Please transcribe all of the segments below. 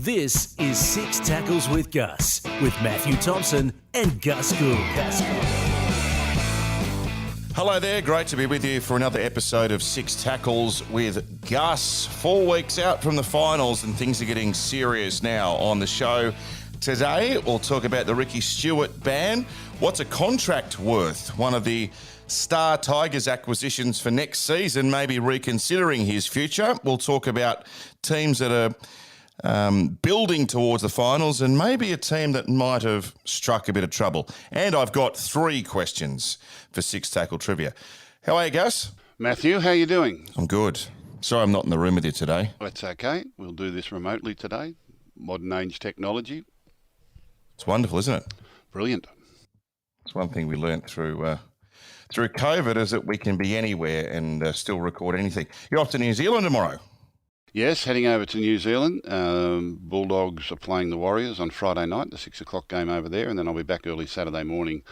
This is Six Tackles with Guss, with Matthew Thompson and Gus Gould. Hello there, great to be with you for another episode of Six Tackles with Gus. 4 weeks out from the finals and things are getting serious now on the show. Today, we'll talk about the Ricky Stuart ban. What's a contract worth? One of the Star Tigers acquisitions for next season, maybe reconsidering his future. We'll talk about teams that are building towards the finals and maybe a team that might have struck a bit of trouble. And I've got 3 questions for Six Tackle Trivia. How are you, Gus? Matthew, how are you doing? I'm good. Sorry I'm not in the room with you today. That's okay. We'll do this remotely today. Modern age technology. It's wonderful, isn't it? Brilliant. It's one thing we learnt through COVID is that we can be anywhere and still record anything. You're off to New Zealand tomorrow. Yes, heading over to New Zealand. Bulldogs are playing the Warriors on Friday night, the 6 o'clock game over there, and then I'll be back early Saturday morning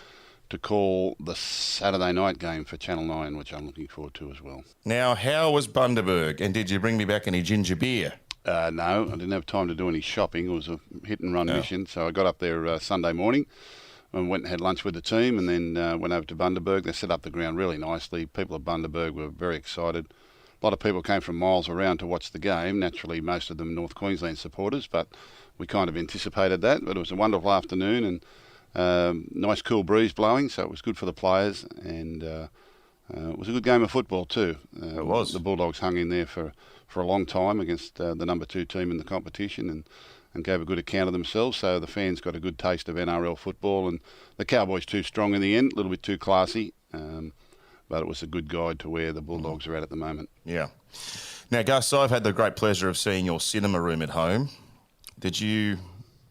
to call the Saturday night game for Channel 9, which I'm looking forward to as well. Now, how was Bundaberg, and did you bring me back any ginger beer? No, I didn't have time to do any shopping. It was a hit-and-run mission, so I got up there Sunday morning and went and had lunch with the team and then went over to Bundaberg. They set up the ground really nicely. People at Bundaberg were very excited. A lot of people came from miles around to watch the game. Naturally, most of them North Queensland supporters, but we kind of anticipated that. But it was a wonderful afternoon and nice cool breeze blowing, so it was good for the players. And it was a good game of football too. It was. The Bulldogs hung in there for a long time against the number 2 team in the competition and gave a good account of themselves. So the fans got a good taste of NRL football. And the Cowboys too strong in the end, a little bit too classy. But it was a good guide to where the Bulldogs are at the moment. Yeah. Now, Gus, I've had the great pleasure of seeing your cinema room at home. Did you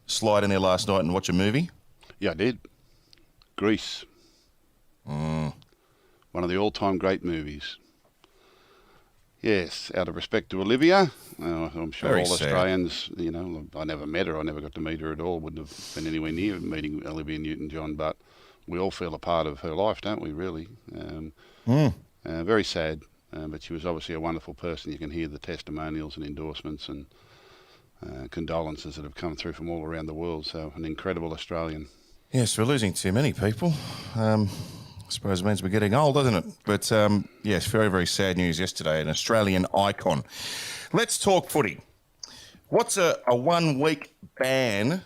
slide in there last night and watch a movie? Yeah, I did. Grease. One of the all-time great movies. Yes, out of respect to Olivia, I'm sure Very all sad. Australians, I never met her, I never got to meet her at all, wouldn't have been anywhere near meeting Olivia Newton-John, but we all feel a part of her life, don't we, really? Very sad, but she was obviously a wonderful person. You can hear the testimonials and endorsements and condolences that have come through from all around the world, so an incredible Australian. Yes, we're losing too many people. I suppose it means we're getting old, doesn't it? But, yes, very, very sad news yesterday, an Australian icon. Let's talk footy. What's a 1-week ban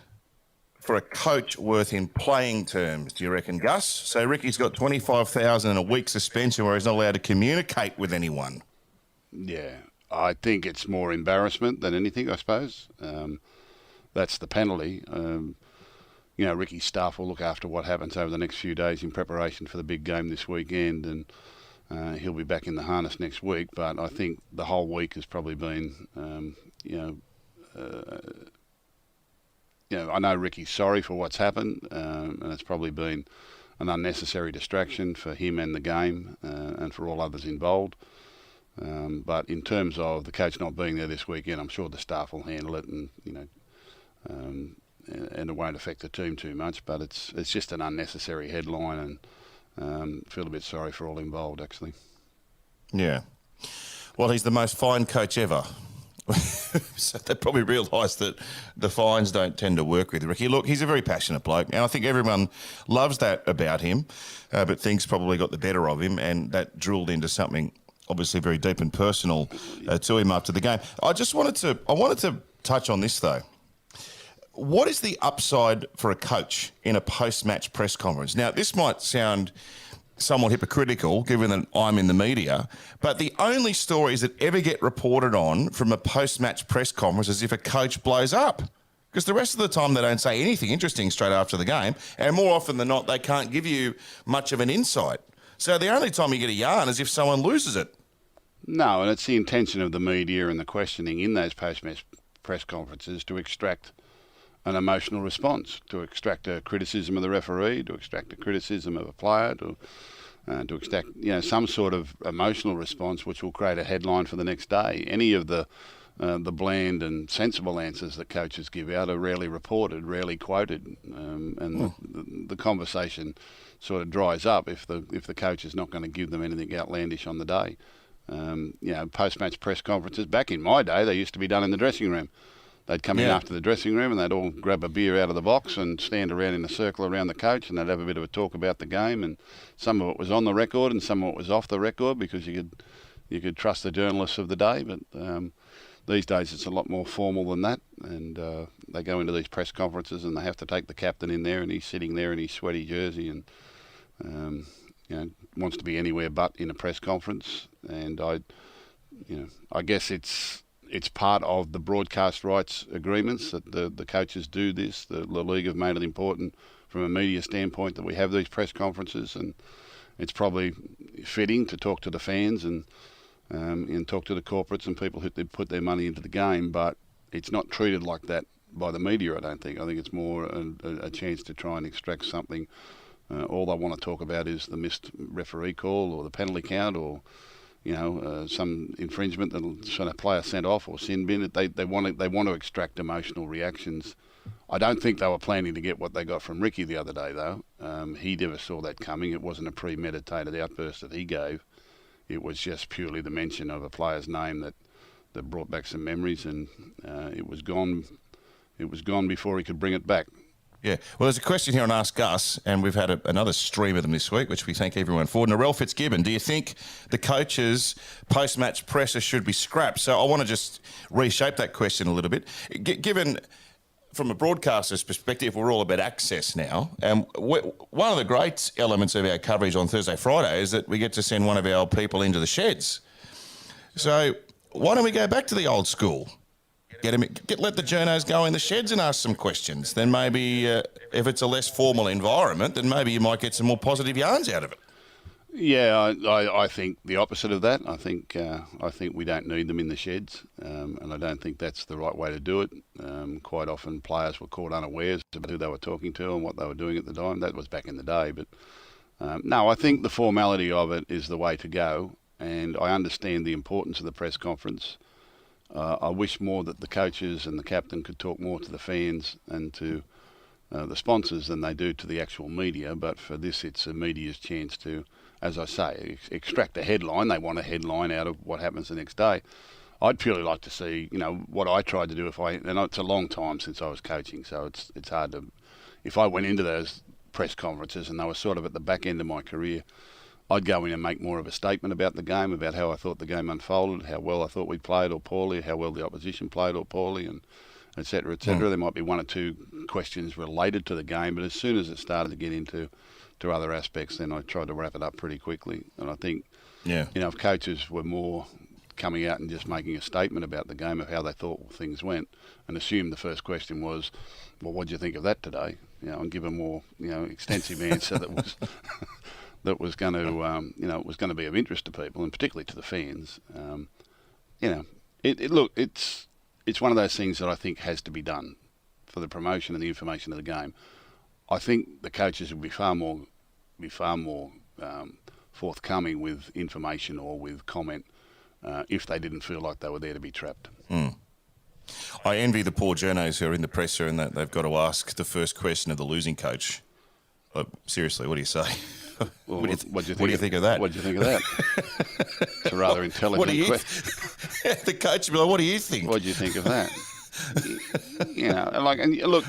for a coach worth in playing terms, do you reckon, Gus? So Ricky's got 25,000 and a week suspension where he's not allowed to communicate with anyone. Yeah, I think it's more embarrassment than anything, I suppose. That's the penalty. Ricky's staff will look after what happens over the next few days in preparation for the big game this weekend, and he'll be back in the harness next week. But I think the whole week has probably been, I know Ricky's sorry for what's happened, and it's probably been an unnecessary distraction for him and the game, and for all others involved. But in terms of the coach not being there this weekend, I'm sure the staff will handle it, and and it won't affect the team too much. But it's just an unnecessary headline, and feel a bit sorry for all involved, actually. Yeah. Well, he's the most fined coach ever. So they probably realise that the fines don't tend to work with Ricky. Look, he's a very passionate bloke, and I think everyone loves that about him, but things probably got the better of him, and that drilled into something obviously very deep and personal to him after the game. I wanted to touch on this, though. What is the upside for a coach in a post-match press conference? Now, this might sound somewhat hypocritical, given that I'm in the media, but the only stories that ever get reported on from a post-match press conference is if a coach blows up. Because the rest of the time they don't say anything interesting straight after the game, and more often than not, they can't give you much of an insight. So the only time you get a yarn is if someone loses it. No, and it's the intention of the media and the questioning in those post-match press conferences to extract an emotional response, to extract a criticism of the referee, to extract a criticism of a player, to extract some sort of emotional response which will create a headline for the next day. Any of the bland and sensible answers that coaches give out are rarely reported, rarely quoted, the conversation sort of dries up if the coach is not going to give them anything outlandish on the day. Post-match press conferences, back in my day, they used to be done in the dressing room. they'd come in after the dressing room and they'd all grab a beer out of the box and stand around in a circle around the coach, and they'd have a bit of a talk about the game. And some of it was on the record and some of it was off the record, because you could trust the journalists of the day. But these days it's a lot more formal than that, and they go into these press conferences and they have to take the captain in there, and he's sitting there in his sweaty jersey and wants to be anywhere but in a press conference. And I guess it's part of the broadcast rights agreements that the coaches do this. The league have made it important from a media standpoint that we have these press conferences, and it's probably fitting to talk to the fans and talk to the corporates and people who put their money into the game. But it's not treated like that by the media, I don't think. I think it's more a chance to try and extract something. All they want to talk about is the missed referee call or the penalty count, or some infringement that'll sort of player sent off or sin bin. They want to extract emotional reactions. I don't think they were planning to get what they got from Ricky the other day, though. He never saw that coming. It wasn't a premeditated outburst that he gave. It was just purely the mention of a player's name that brought back some memories, and it was gone. It was gone before he could bring it back. Yeah, well, there's a question here on Ask Guss, and we've had another stream of them this week, which we thank everyone for. Narelle Fitzgibbon, do you think the coaches' post-match presser should be scrapped? So I want to just reshape that question a little bit. Given, from a broadcaster's perspective, we're all about access now, and one of the great elements of our coverage on Thursday, Friday is that we get to send one of our people into the sheds. So why don't we go back to the old school? Let the journos go in the sheds and ask some questions. Then maybe if it's a less formal environment, then maybe you might get some more positive yarns out of it. Yeah, I think the opposite of that. I think we don't need them in the sheds, and I don't think that's the right way to do it. Quite often players were caught unawares about who they were talking to and what they were doing at the time. That was back in the day. But no, I think the formality of it is the way to go, and I understand the importance of the press conference. I wish more that the coaches and the captain could talk more to the fans and to the sponsors than they do to the actual media. But for this, it's the media's chance to, as I say, extract a headline. They want a headline out of what happens the next day. I'd purely like to see, what I tried to do and it's a long time since I was coaching, so it's hard to, if I went into those press conferences and they were sort of at the back end of my career, I'd go in and make more of a statement about the game, about how I thought the game unfolded, how well I thought we played or poorly, how well the opposition played or poorly, and et cetera, et cetera. There might be one or two questions related to the game, but as soon as it started to get into other aspects, then I tried to wrap it up pretty quickly. And I think, if coaches were more coming out and just making a statement about the game of how they thought things went, and assume the first question was, well, what do you think of that today? And give a more, extensive answer that was... that was going to, be of interest to people, and particularly to the fans. It's one of those things that I think has to be done for the promotion and the information of the game. I think the coaches would be far more forthcoming with information or with comment if they didn't feel like they were there to be trapped. I envy the poor journos who are in the presser and that they've got to ask the first question of the losing coach. Seriously, what do you say? Well, what do you think of that? What do you think of that? It's a rather intelligent question. The coach will be like, what do you think? What do you think of that? Look,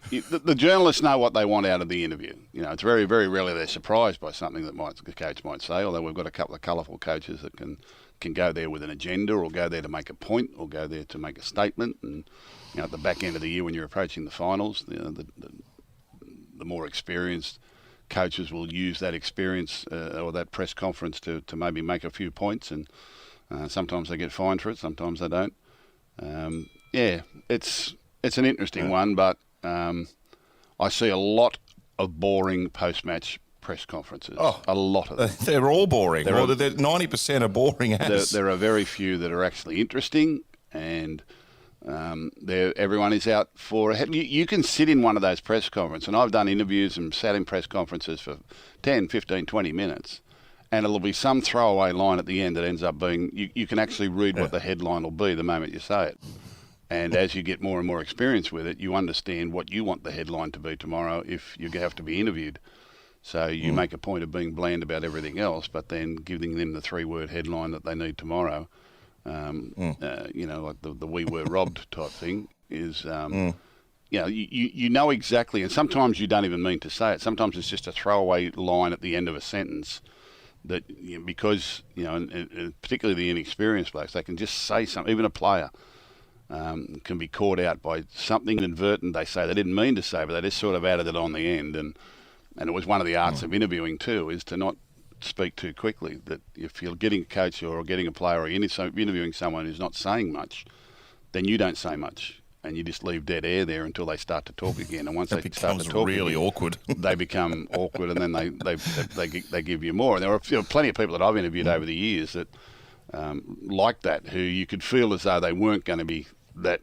the journalists know what they want out of the interview. It's very, very rarely they're surprised by something that the coach might say, although we've got a couple of colourful coaches that can go there with an agenda or go there to make a point or go there to make a statement. And at the back end of the year when you're approaching the finals, the more experienced coaches will use that experience or that press conference to maybe make a few points, and sometimes they get fined for it, sometimes they don't. It's an interesting one, but I see a lot of boring post-match press conferences. Oh, a lot of them. They're all boring. 90% are boring. There are very few that are actually interesting, and everyone is out for a head. You can sit in one of those press conferences, and I've done interviews and sat in press conferences for 10, 15, 20 minutes, and it'll be some throwaway line at the end that ends up being, you can actually read what the headline will be the moment you say it. And as you get more and more experience with it, you understand what you want the headline to be tomorrow if you have to be interviewed. So you make a point of being bland about everything else, but then giving them the 3-word headline that they need tomorrow. Like the "we were robbed" type thing. is, you know exactly, and sometimes you don't even mean to say it. Sometimes it's just a throwaway line at the end of a sentence that, because, and particularly the inexperienced blokes, they can just say something. Even a player can be caught out by something inadvertent they say. They didn't mean to say, but they just sort of added it on the end. And it was one of the arts of interviewing too, is to not speak too quickly. That if you're getting a coach or getting a player or interviewing someone who's not saying much, then you don't say much. And you just leave dead air there until they start to talk again. And once they start to talk, really awkward. They become awkward, and then they give you more. And there are plenty of people that I've interviewed over the years that like that, who you could feel as though they weren't going to be that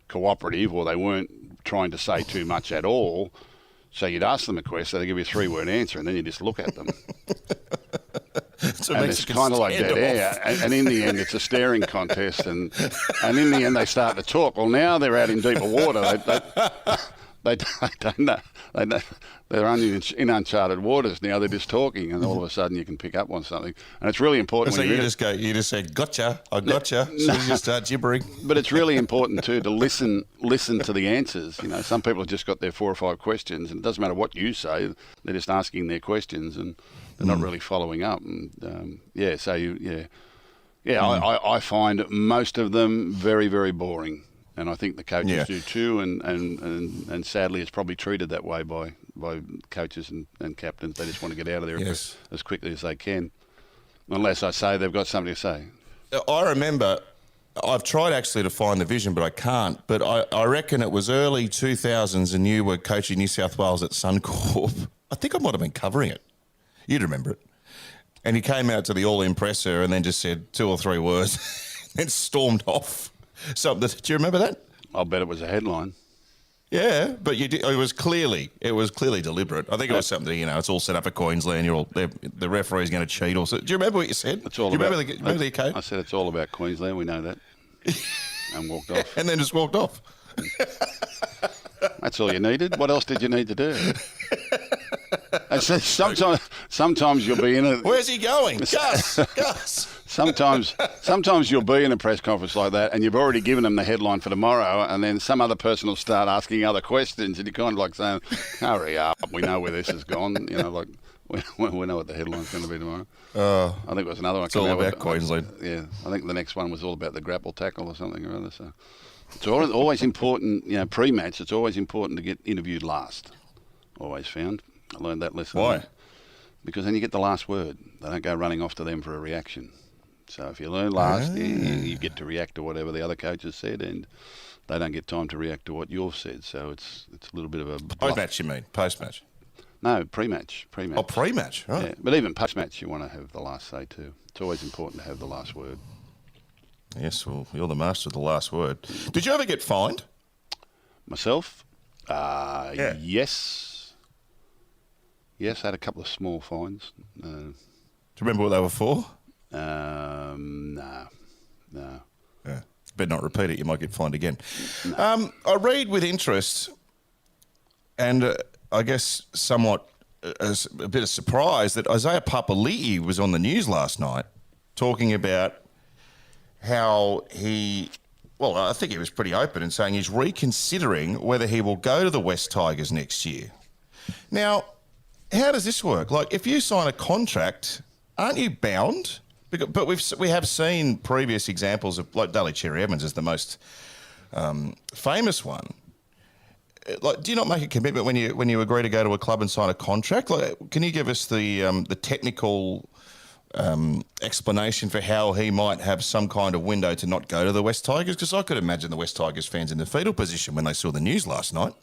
cooperative, or they weren't trying to say too much at all. So you'd ask them a question, they give you a 3-word answer, and then you just look at them. And it's kind of like dead air. And in the end, it's a staring contest. And in the end, they start to talk. Well, now they're out in deeper water. They don't know. They're only in uncharted waters now. They're just talking, and all of a sudden you can pick up on something. And it's really important. So you just say, "Gotcha, I gotcha." As soon as you start gibbering. But it's really important too to listen to the answers. Some people have just got their 4 or 5 questions, and it doesn't matter what you say. They're just asking their questions, and they're not really following up. And I find most of them very, very boring. And I think the coaches do too, and sadly it's probably treated that way by coaches and captains. They just want to get out of there as quickly as they can, unless I say they've got something to say. I remember, I've tried actually to find the vision, but I can't. But I reckon it was early 2000s and you were coaching New South Wales at Suncorp. I think I might have been covering it. You'd remember it. And he came out to the all-in presser and then just said 2 or 3 words and stormed off. Do you remember that? I'll bet it was a headline. Yeah, but you did, it was clearly deliberate. I think it was something, it's all set up for Queensland. The referee's going to cheat. Do you remember what you said? It's all remember the code? I said it's all about Queensland. We know that. And walked off. And then just walked off. That's all you needed. What else did you need to do? And so sometimes you'll be in a... Where's he going? Guss! Sometimes you'll be in a press conference like that and you've already given them the headline for tomorrow, and then some other person will start asking other questions, and you're kind of like saying, hurry up, we know where this has gone. We know what the headline's going to be tomorrow. I think it was another one. It's all about Queensland. Yeah, I think the next one was all about the grapple tackle or something or other. So it's always important, pre-match, it's always important to get interviewed last. Always found. I learned that lesson. Why? Because then you get the last word. They don't go running off to them for a reaction. So if you learn last, you get to react to whatever the other coaches said, and they don't get time to react to what you've said. So it's a little bit of a bluff. Post-match, you mean? Post-match? No, pre-match. Oh, pre-match, right. Yeah, but even post-match, you want to have the last say too. It's always important to have the last word. Yes, well, you're the master of the last word. Did you ever get fined? Myself? Yes. Yes, I had a couple of small fines. Do you remember what they were for? No. Yeah. Better not repeat it, you might get fined again. No. I read with interest, and I guess somewhat a bit of surprise, that Isaiah Papali'i was on the news last night talking about how I think he was pretty open in saying he's reconsidering whether he will go to the West Tigers next year. Now, how does this work? Like, if you sign a contract, aren't you bound? But we have seen previous examples of, like, Daly Cherry Evans is the most famous one. Like, do you not make a commitment when you agree to go to a club and sign a contract? Like, can you give us the technical explanation for how he might have some kind of window to not go to the West Tigers? Because I could imagine the West Tigers fans in the fetal position when they saw the news last night.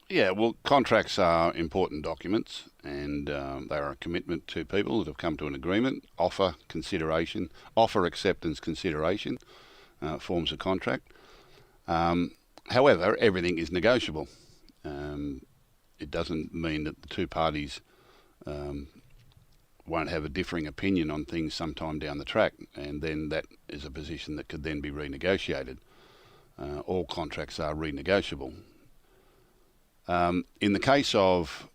Yeah, well, contracts are important documents, and they are a commitment to people that have come to an agreement. Offer, acceptance, consideration forms a contract. However, everything is negotiable. It doesn't mean that the two parties won't have a differing opinion on things sometime down the track, and then that is a position that could then be renegotiated. All contracts are renegotiable. In the case of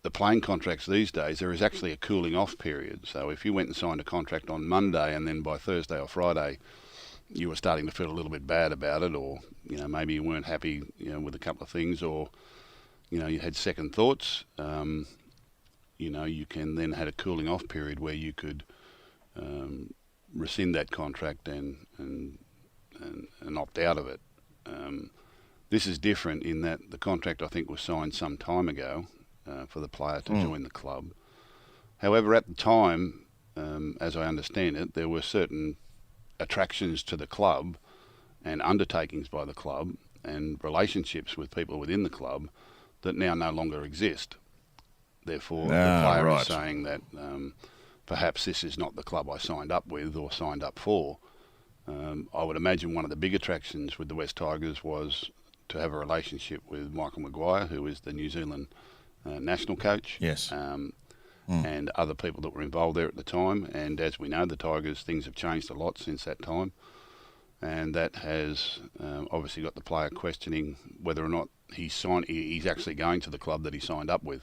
the playing contracts these days, there is actually a cooling off period. So if you went and signed a contract on Monday and then by Thursday or Friday you were starting to feel a little bit bad about it, or maybe you weren't happy with a couple of things, or you had second thoughts, you can then had a cooling off period where you could rescind that contract and opt out of it. This is different in that the contract, I think, was signed some time ago for the player to join the club. However, at the time, as I understand it, there were certain attractions to the club and undertakings by the club and relationships with people within the club that now no longer exist. Therefore, the player is saying that perhaps this is not the club I signed up with or signed up for. I would imagine one of the big attractions with the West Tigers was to have a relationship with Michael Maguire, who is the New Zealand national coach. Yes. And other people that were involved there at the time. And as we know, the Tigers, things have changed a lot since that time. And that has obviously got the player questioning whether or not he's actually going to the club that he signed up with.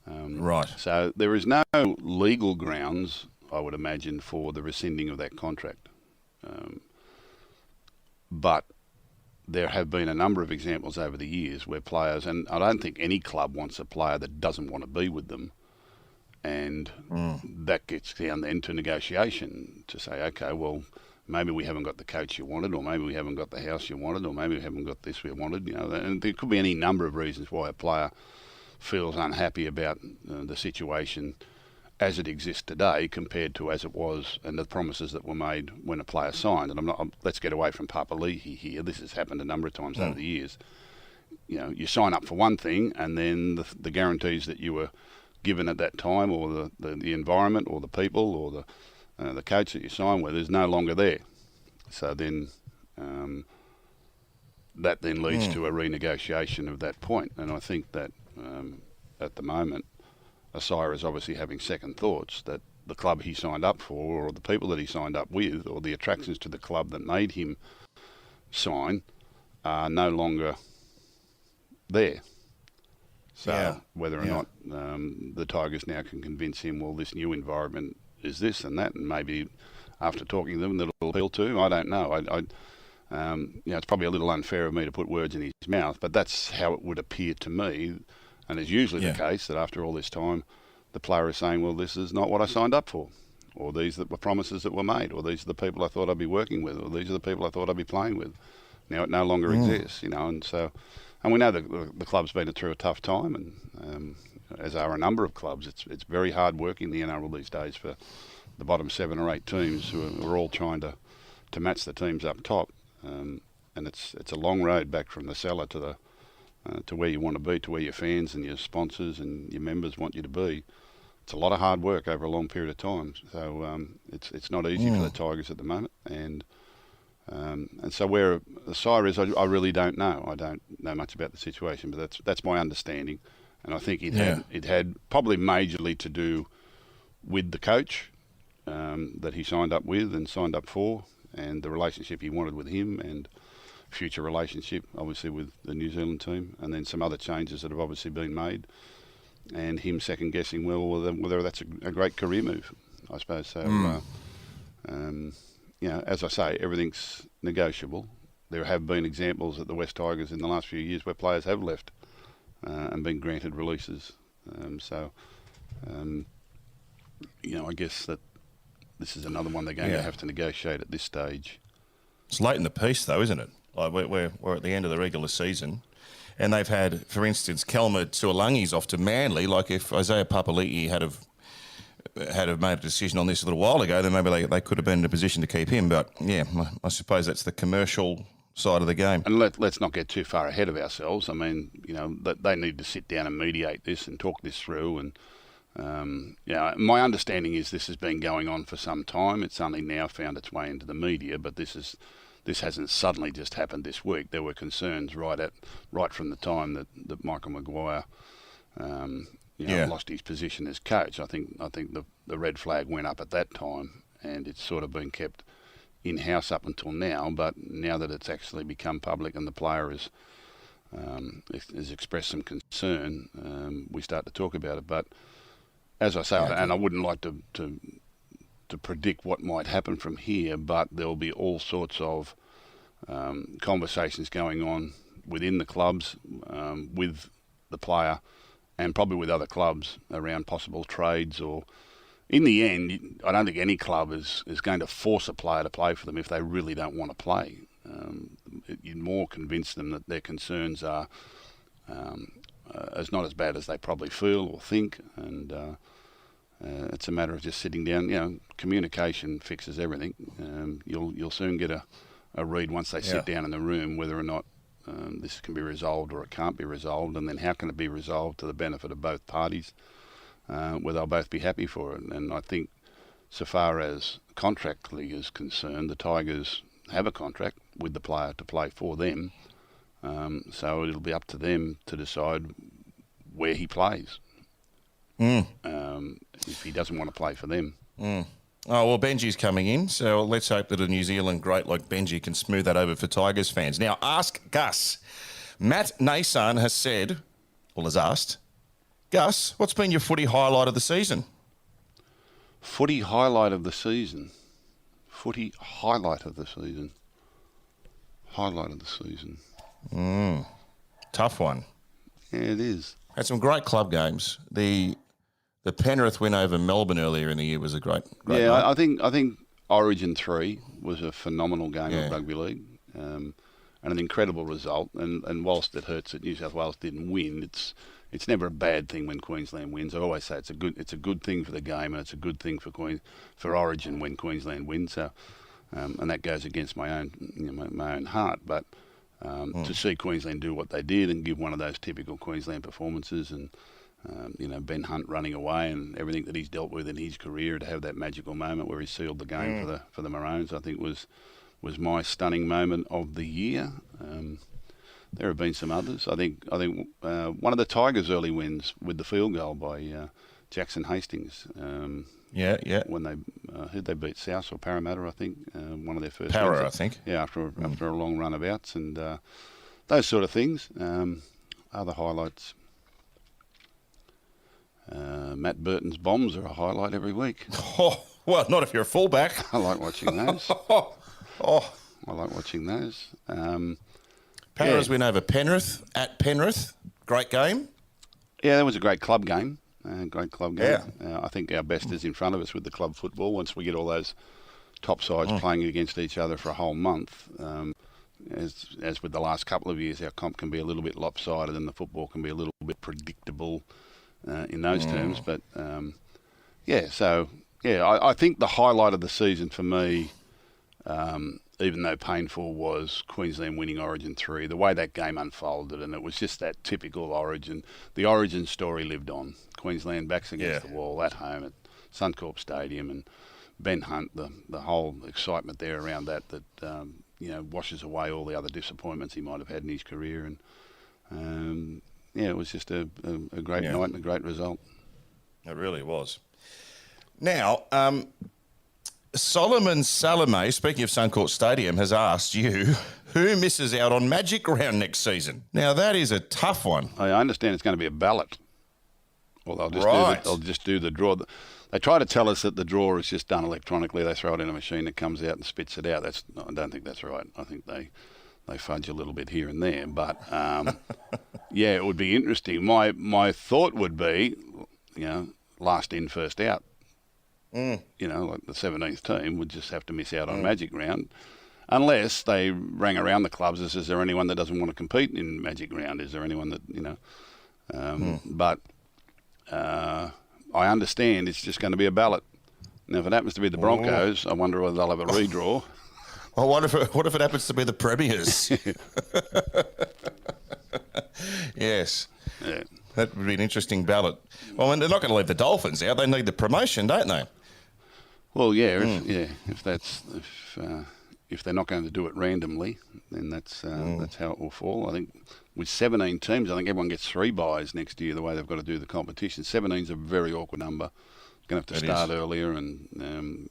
Right. So there is no legal grounds, I would imagine, for the rescinding of that contract. But there have been a number of examples over the years where players, and I don't think any club wants a player that doesn't want to be with them. And that gets down then to negotiation to say, okay, well, maybe we haven't got the coach you wanted, or maybe we haven't got the house you wanted, or maybe we haven't got this we wanted. And there could be any number of reasons why a player feels unhappy about the situation as it exists today compared to as it was and the promises that were made when a player signed. And let's get away from Papalii here. This has happened a number of times over the years. You sign up for one thing, and then the guarantees that you were given at that time, or the environment, or the people, or the coach that you sign with is no longer there. So then that then leads to a renegotiation of that point. And I think that at the moment, Asira is obviously having second thoughts that the club he signed up for, or the people that he signed up with, or the attractions to the club that made him sign are no longer there. So whether or not the Tigers now can convince him, well, this new environment is this and that, and maybe after talking to them, that'll appeal to him. I don't know. It's probably a little unfair of me to put words in his mouth, but that's how it would appear to me. And it's usually the case that after all this time, the player is saying, well, this is not what I signed up for, or these were promises that were made, or these are the people I thought I'd be working with, or these are the people I thought I'd be playing with. Now it no longer exists, and so... And we know the club's been through a tough time, and as are a number of clubs. It's very hard work in the NRL these days for the bottom 7 or 8 teams who are all trying to match the teams up top. And it's a long road back from the cellar to where you want to be, to where your fans and your sponsors and your members want you to be. It's a lot of hard work over a long period of time. So it's not easy for the Tigers at the moment, and so where Asira is, I really don't know. I don't know much about the situation, but that's my understanding. And I think it had probably majorly to do with the coach that he signed up with and signed up for, and the relationship he wanted with him, and future relationship, obviously, with the New Zealand team, and then some other changes that have obviously been made, and him second-guessing, whether that's a great career move, I suppose. So, as I say, everything's negotiable. There have been examples at the West Tigers in the last few years where players have left and been granted releases. I guess that this is another one they're going to have to negotiate at this stage. It's late in the piece, though, isn't it? Like we're at the end of the regular season, and they've had, for instance, Kelma Tuolangi's off to Manly. Like if Isaiah Papali'i had made a decision on this a little while ago, then maybe they could have been in a position to keep him. But yeah, I suppose that's the commercial side of the game. And let's not get too far ahead of ourselves. I mean, they need to sit down and mediate this and talk this through. And my understanding is this has been going on for some time. It's only now found its way into the media, but this hasn't suddenly just happened this week. There were concerns right from the time that Michael Maguire lost his position as coach. I think the red flag went up at that time, and it's sort of been kept in-house up until now. But now that it's actually become public and the player has expressed some concern, we start to talk about it. But as I say, and I wouldn't like to to predict what might happen from here, but there will be all sorts of conversations going on within the clubs, with the player, and probably with other clubs around possible trades. Or in the end, I don't think any club is going to force a player to play for them if they really don't want to play. You more convince them that their concerns are as not as bad as they probably feel or think, and it's a matter of just sitting down. Communication fixes everything. You'll soon get a read once they sit down in the room whether or not this can be resolved or it can't be resolved, and then how can it be resolved to the benefit of both parties, where they'll both be happy for it. And I think, so far as contractually is concerned, the Tigers have a contract with the player to play for them, so it'll be up to them to decide where he plays. If he doesn't want to play for them. Oh, well, Benji's coming in, so let's hope that a New Zealand great like Benji can smooth that over for Tigers fans. Now, ask Guss. Matt Nason has asked, Guss, what's been your footy highlight of the season? Footy highlight of the season. Footy highlight of the season. Highlight of the season. Tough one. Yeah, it is. Had some great club games. The Penrith win over Melbourne earlier in the year was a great yeah, night. I think Origin 3 was a phenomenal game of rugby league, and an incredible result. And whilst it hurts that New South Wales didn't win, it's never a bad thing when Queensland wins. I always say it's a good thing for the game, and it's a good thing for Origin when Queensland wins. So, and that goes against my own heart, but to see Queensland do what they did and give one of those typical Queensland performances, and Ben Hunt running away and everything that he's dealt with in his career, to have that magical moment where he sealed the game for the Maroons, I think was my stunning moment of the year. There have been some others. I think one of the Tigers' early wins with the field goal by Jackson Hastings. When who'd they beat? South or Parramatta, I think. One of their first Para, wins. I think. Yeah, after a long run of outs, and those sort of things. Other highlights. Matt Burton's bombs are a highlight every week. Oh, well, not if you're a fullback. I like watching those. I like watching those. Para's win over Penrith at Penrith. Great game. Yeah, that was a great club game. I think our best is in front of us with the club football. Once we get all those top sides playing against each other for a whole month, as with the last couple of years, our comp can be a little bit lopsided and the football can be a little bit predictable in those terms. But I think the highlight of the season for me, even though painful, was Queensland winning Origin 3. The way that game unfolded, and it was just that typical Origin. The Origin story lived on. Queensland backs against the wall at home at Suncorp Stadium, and Ben Hunt, the whole excitement there around that washes away all the other disappointments he might have had in his career. And it was just a great night and a great result. It really was. Now, Solomon Salome, speaking of Suncorp Stadium, has asked you, who misses out on Magic Round next season? Now, that is a tough one. I understand it's going to be a ballot. Or they'll just do the draw. They try to tell us that the draw is just done electronically. They throw it in a machine that comes out and spits it out. I don't think that's right. I think they fudge a little bit here and there. But, it would be interesting. My thought would be, last in, first out. Like the 17th team would just have to miss out on Magic Round, unless they rang around the clubs and says, is there anyone that doesn't want to compete in Magic Round? Is there anyone that, But I understand it's just going to be a ballot. Now, if it happens to be the Broncos, I wonder whether they'll have a redraw. Well, what if it happens to be the Premiers? Yes. Yeah. That would be an interesting ballot. Well, they're not going to leave the Dolphins out. They need the promotion, don't they? Well, if they're not going to do it randomly, then that's how it will fall. I think with 17 teams, I think everyone gets 3 buys next year, the way they've got to do the competition. 17 is a very awkward number. Going to have to start earlier and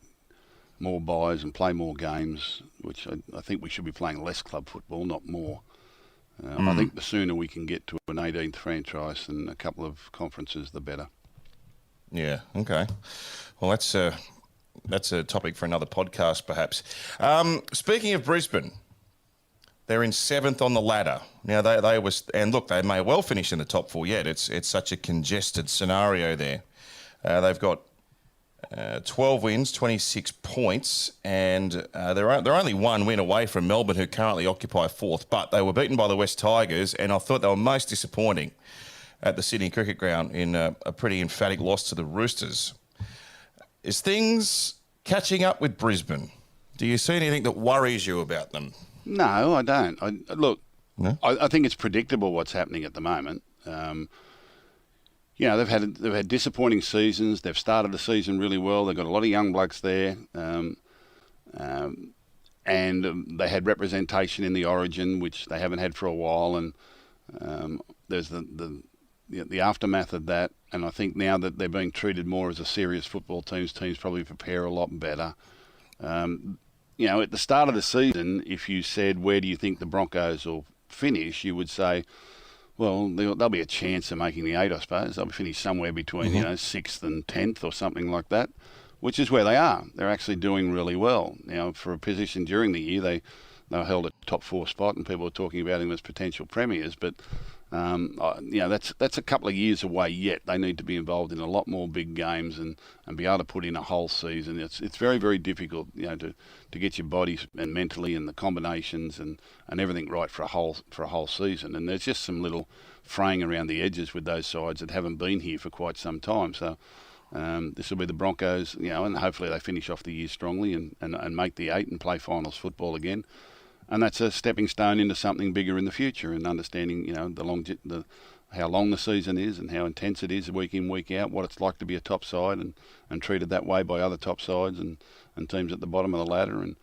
more buys and play more games, which I think we should be playing less club football, not more. I think the sooner we can get to an 18th franchise and a couple of conferences, the better. Yeah, okay. Well, that's that's a topic for another podcast, perhaps. Speaking of Brisbane, they're in 7th on the ladder. Now, they may well finish in the top 4 yet. It's such a congested scenario there. They've got 12 wins, 26 points, and they're only 1 win away from Melbourne, who currently occupy 4th, but they were beaten by the West Tigers, and I thought they were most disappointing at the Sydney Cricket Ground in a pretty emphatic loss to the Roosters. Is things catching up with Brisbane? Do you see anything that worries you about them? No, I don't. No? I think it's predictable what's happening at the moment. They've had disappointing seasons. They've started the season really well. They've got a lot of young blokes there, and they had representation in the Origin, which they haven't had for a while. And there's the aftermath of that. And I think now that they're being treated more as a serious football teams probably prepare a lot better. At the start of the season, if you said, where do you think the Broncos will finish, you would say, well, there'll be a chance of making the 8, I suppose. They'll finish somewhere between 6th and 10th or something like that, which is where they are. They're actually doing really well. For a position during the year, they were held at top 4 spot, and people were talking about them as potential premiers. But that's a couple of years away yet. They need to be involved in a lot more big games and be able to put in a whole season. It's very, very difficult, to get your body and mentally and the combinations and everything right for a whole season. And there's just some little fraying around the edges with those sides that haven't been here for quite some time. So this will be the Broncos, and hopefully they finish off the year strongly and make the 8 and play finals football again. And that's a stepping stone into something bigger in the future, and understanding, how long the season is and how intense it is week in, week out, what it's like to be a top side and treated that way by other top sides and teams at the bottom of the ladder. And,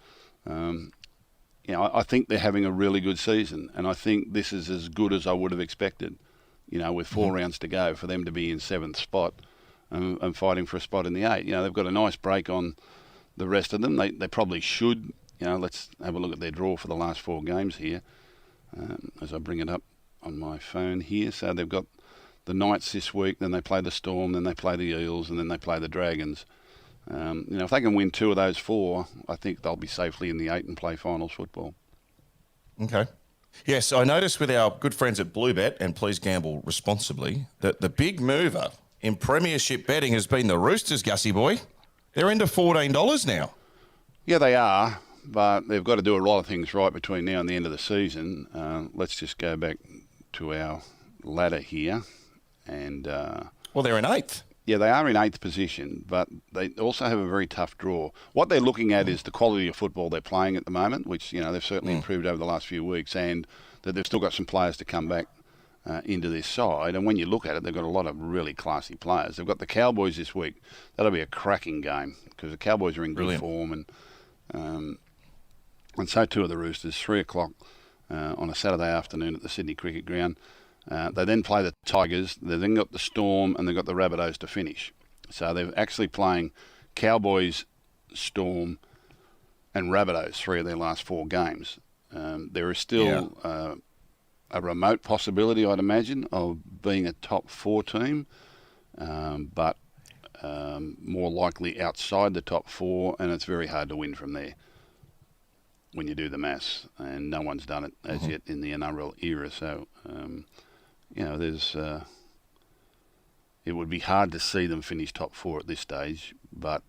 I think they're having a really good season, and I think this is as good as I would have expected, with 4 rounds to go for them to be in 7th spot and fighting for a spot in the 8. They've got a nice break on the rest of them. They probably should. Let's have a look at their draw for the last 4 games here, as I bring it up on my phone here. So they've got the Knights this week, then they play the Storm, then they play the Eels, and then they play the Dragons. If they can win 2 of those 4, I think they'll be safely in the 8 and play finals football. Okay. Yes, I noticed with our good friends at BlueBet, and please gamble responsibly, that the big mover in premiership betting has been the Roosters, Gussie boy. They're into $14 now. Yeah, they are. But they've got to do a lot of things right between now and the end of the season. Let's just go back to our ladder here. And they're in 8th. Yeah, they are in 8th position, but they also have a very tough draw. What they're looking at is the quality of football they're playing at the moment, which, they've certainly improved over the last few weeks, and that they've still got some players to come back into this side. And when you look at it, they've got a lot of really classy players. They've got the Cowboys this week. That'll be a cracking game because the Cowboys are in good form, and so too are the Roosters, 3 o'clock on a Saturday afternoon at the Sydney Cricket Ground. They then play the Tigers. They've then got the Storm, and they've got the Rabbitohs to finish. So they're actually playing Cowboys, Storm, and Rabbitohs 3 of their last 4 games. There is still a remote possibility, I'd imagine, of being a top 4 team, but more likely outside the top 4, and it's very hard to win from there when you do the maths, and no one's done it as yet in the NRL era. So, it would be hard to see them finish top 4 at this stage, but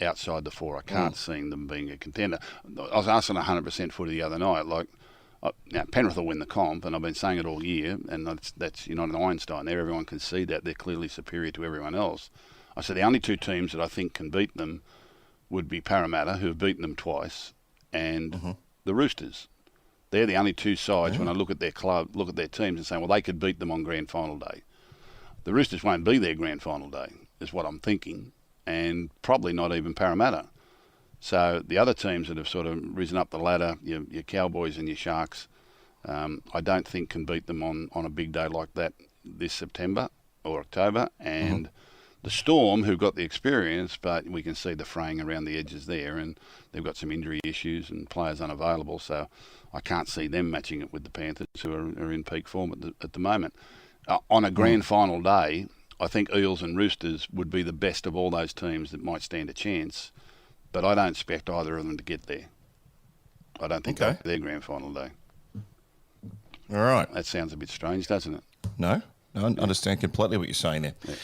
outside the 4, I can't see them being a contender. I was asking 100% footy the other night, Penrith will win the comp, and I've been saying it all year, and that's you're not an Einstein there. Everyone can see that. They're clearly superior to everyone else. I said the only 2 teams that I think can beat them would be Parramatta, who have beaten them twice, and the Roosters. They're the only 2 sides when I look at their club, look at their teams and say, well, they could beat them on grand final day. The Roosters won't be their grand final day, is what I'm thinking, and probably not even Parramatta. So the other teams that have sort of risen up the ladder, your Cowboys and your Sharks, I don't think can beat them on a big day like that this September or October. And the Storm, who've got the experience, but we can see the fraying around the edges there, and they've got some injury issues and players unavailable, so I can't see them matching it with the Panthers, who are in peak form at the moment. On a grand final day, I think Eels and Roosters would be the best of all those teams that might stand a chance, but I don't expect either of them to get there. I don't think they'll be their grand final day. All right. That sounds a bit strange, doesn't it? No, I understand completely what you're saying there. Yeah.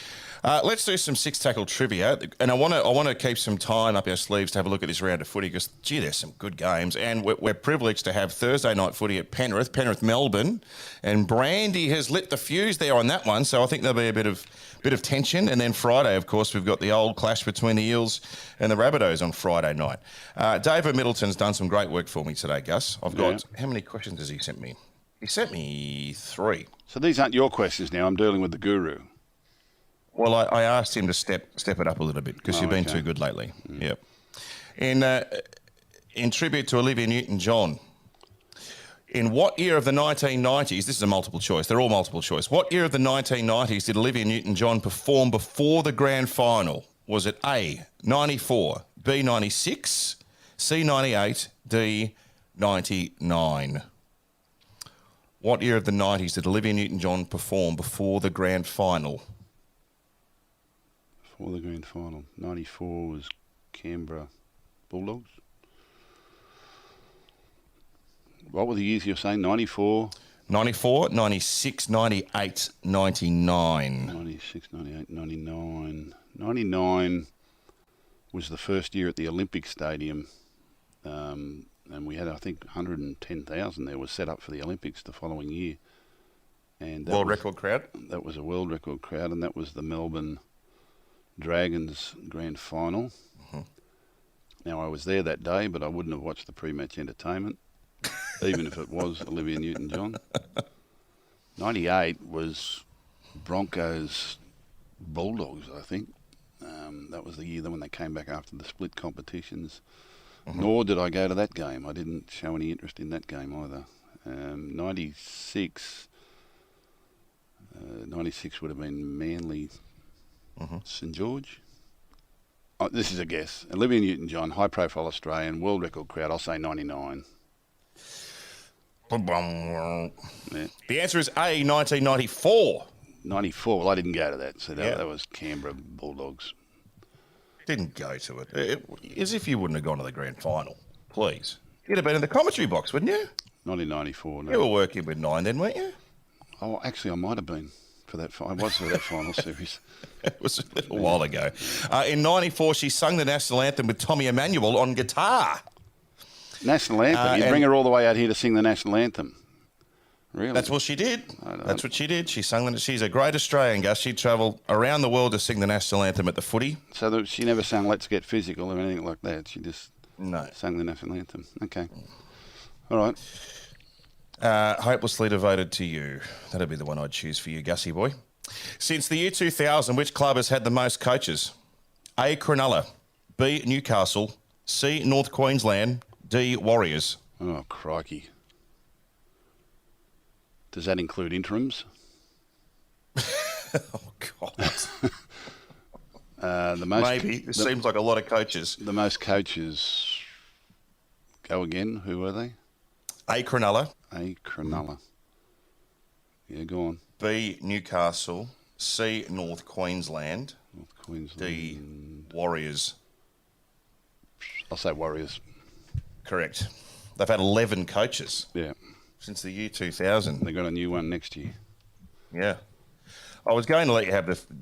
Let's do some six-tackle trivia, and I want to keep some time up our sleeves to have a look at this round of footy because, gee, there's some good games, and we're privileged to have Thursday night footy at Penrith, Melbourne, and Brandy has lit the fuse there on that one, so I think there'll be a bit of tension, and then Friday, of course, we've got the old clash between the Eels and the Rabbitohs on Friday night. David Middleton's done some great work for me today, Gus. I've got, how many questions has he sent me? He sent me 3. So these aren't your questions now. I'm dealing with the guru. Well, I asked him to step it up a little bit because you've been too good lately. Yep. In tribute to Olivia Newton-John, in what year of the 1990s, this is a multiple choice, they're all multiple choice, what year of the 1990s did Olivia Newton-John perform before the grand final? Was it A, 94, B, 96, C, 98, D, 99? What year of the 90s did Olivia Newton-John perform before the grand final? Before the grand final. 94 was Canberra Bulldogs. What were the years you were saying? 94? 94, 96, 98, 99. 96, 98, 99. 99 was the first year at the Olympic Stadium. And we had, I think, 110,000 there was set up for the Olympics the following year. And world record crowd? That was a world record crowd, and that was the Melbourne Dragons grand final. Mm-hmm. Now, I was there that day, but I wouldn't have watched the pre-match entertainment, even if it was Olivia Newton-John. 98 was Broncos Bulldogs, I think. That was the year when they came back after the split competitions. Mm-hmm. Nor did I go to that game. I didn't show any interest in that game either. 96 would have been Manly, St George. Oh, this is a guess. Olivia Newton-John, high-profile Australian, world record crowd. I'll say 99. Yeah. The answer is A, 1994. 94. Well, I didn't go to that. So that was Canberra Bulldogs. Didn't go to it. As if you wouldn't have gone to the grand final. Please. You'd have been in the commentary box, wouldn't you? Not in 94, no. You were working with 9 then, weren't you? Oh, actually, I might have been for that. I was for that final series. It was a little while ago. In 94, she sung the national anthem with Tommy Emmanuel on guitar. National anthem? You bring her all the way out here to sing the national anthem? Really? That's what she did. That's what she did. She's a great Australian, Gus. She'd travel around the world to sing the national anthem at the footy. So she never sang Let's Get Physical or anything like that. She just sang the national anthem. Okay. All right. Hopelessly devoted to you. That'd be the one I'd choose for you, Gussie boy. Since the year 2000, which club has had the most coaches? A, Cronulla. B, Newcastle. C, North Queensland. D, Warriors. Oh, crikey. Does that include interims? Oh, God. Maybe. It seems like a lot of coaches. The most coaches. Go again. Who were they? A, Cronulla. A, Cronulla. Yeah, go on. B, Newcastle. C, North Queensland. North Queensland. D, Warriors. I'll say Warriors. Correct. They've had 11 coaches. Yeah. Since the year 2000. They got a new one next year. Yeah. I was going to let you